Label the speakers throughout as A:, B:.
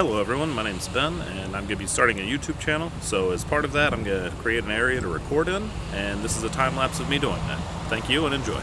A: Hello everyone, my name's Ben, and I'm going to be starting a YouTube channel. So as part of that, I'm going to create an area to record in, and this is a time lapse of me doing that. Thank you and enjoy.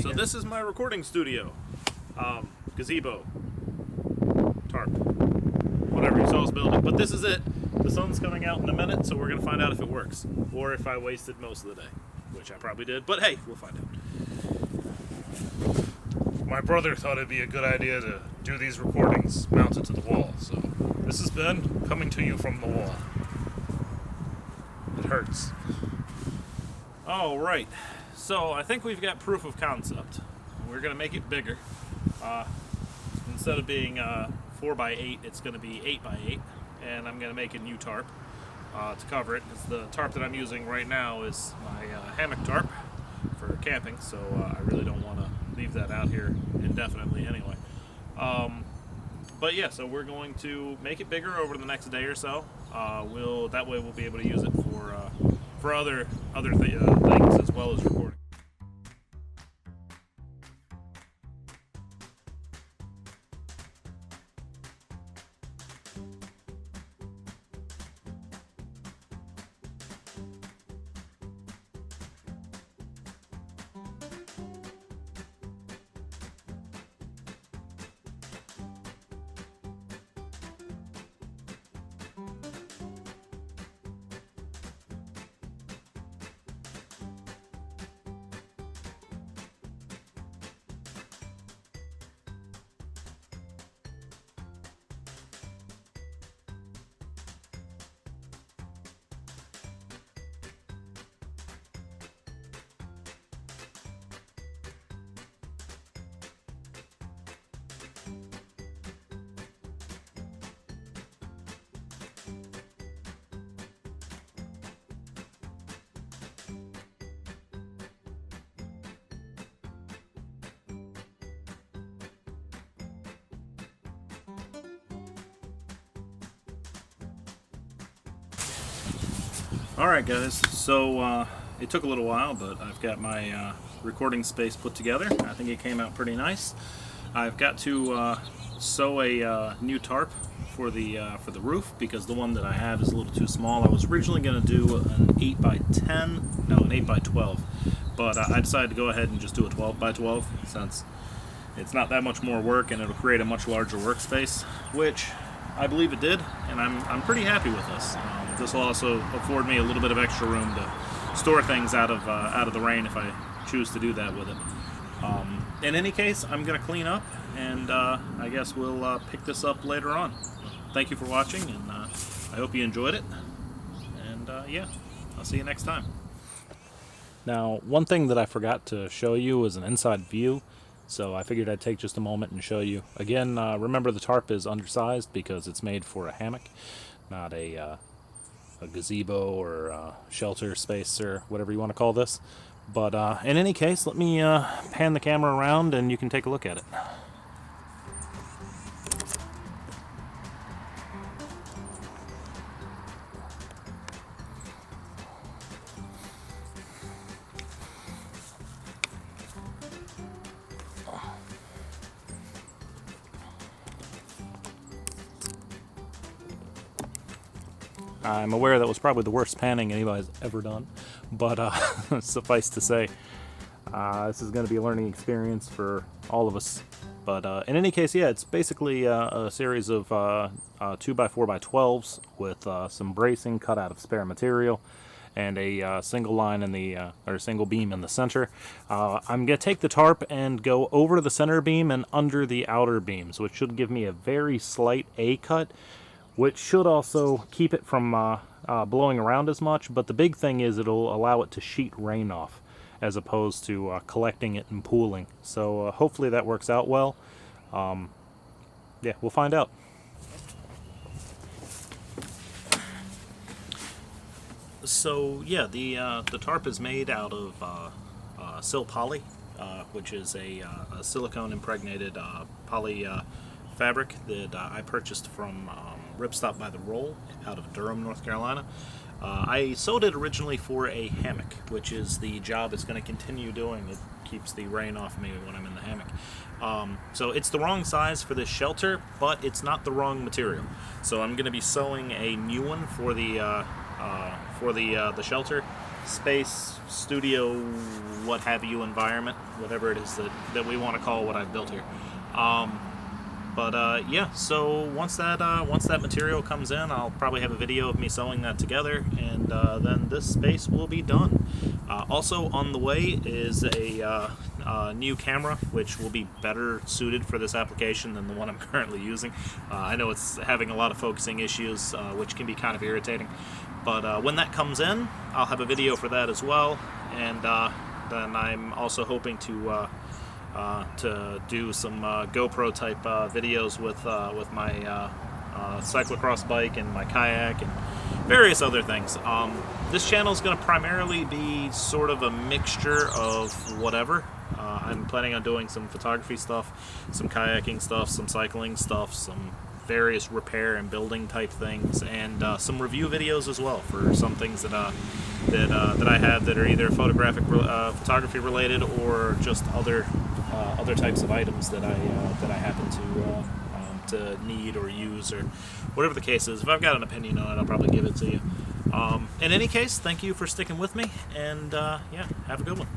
A: So this is my recording studio, gazebo, tarp, whatever you saw us building. But this is it. The sun's coming out in a minute, so we're going to find out if it works. Or if I wasted most of the day, which I probably did. But hey, we'll find out. My brother thought it'd be a good idea to do these recordings mounted to the wall. So this has been coming to you from the wall. It hurts. All right. So I think we've got proof of concept. We're going to make it bigger. Instead of being 4x8, it's going to be 8x8, and I'm going to make a new tarp to cover it, because the tarp that I'm using right now is my hammock tarp for camping, so I really don't want to leave that out here indefinitely anyway. But yeah, so we're going to make it bigger over the next day or so. That way we'll be able to use it for other things as well as recording. Alright guys, so it took a little while, but I've got my recording space put together. I think it came out pretty nice. I've got to sew a new tarp for the roof, because the one that I have is a little too small. I was originally going to do an 8x10, no, an 8x12, but I decided to go ahead and just do a 12x12, since it's not that much more work and it'll create a much larger workspace, which I believe it did, and I'm pretty happy with this. This will also afford me a little bit of extra room to store things out of the rain if I choose to do that with it. In any case, I'm going to clean up, and I guess we'll pick this up later on. Thank you for watching, and I hope you enjoyed it. And yeah, I'll see you next time. Now, one thing that I forgot to show you was an inside view. So I figured I'd take just a moment and show you. Again, remember the tarp is undersized because it's made for a hammock, not a gazebo or a shelter space or whatever you want to call this. But in any case, let me pan the camera around and you can take a look at it. I'm aware that was probably the worst panning anybody's ever done, but suffice to say, this is going to be a learning experience for all of us. But in any case, yeah, it's basically a series of 2x4x12s with some bracing cut out of spare material. and a single line in the or single beam in the center. I'm going to take the tarp and go over the center beam and under the outer beams, which should give me a very slight A cut, which should also keep it from blowing around as much. But the big thing is it'll allow it to sheet rain off, as opposed to collecting it and pooling. So hopefully that works out well. Yeah, we'll find out. So yeah, the tarp is made out of sil poly, which is a silicone impregnated poly fabric that I purchased from Ripstop by the Roll out of Durham, North Carolina. I sewed it originally for a hammock, which is the job it's going to continue doing. It keeps the rain off me when I'm in the hammock. So it's the wrong size for this shelter, but it's not the wrong material. So I'm going to be sewing a new one for the shelter space, studio, what have you environment, whatever it is that we want to call what I've built here. Yeah, so once that material comes in, I'll probably have a video of me sewing that together, and then this space will be done. Also on the way is a new camera, which will be better suited for this application than the one I'm currently using. I know it's having a lot of focusing issues, which can be kind of irritating. But when that comes in, I'll have a video for that as well, and then I'm also hoping to do some GoPro type videos with my cyclocross bike and my kayak and various other things. This channel is going to primarily be sort of a mixture of whatever. I'm planning on doing some photography stuff, some kayaking stuff, some cycling stuff, some various repair and building type things, and some review videos as well for some things that I have that are either photography related or just other types of items that I happen to need or use, or whatever the case is. If I've got an opinion on it, I'll probably give it to you. In any case, thank you for sticking with me, and yeah, have a good one.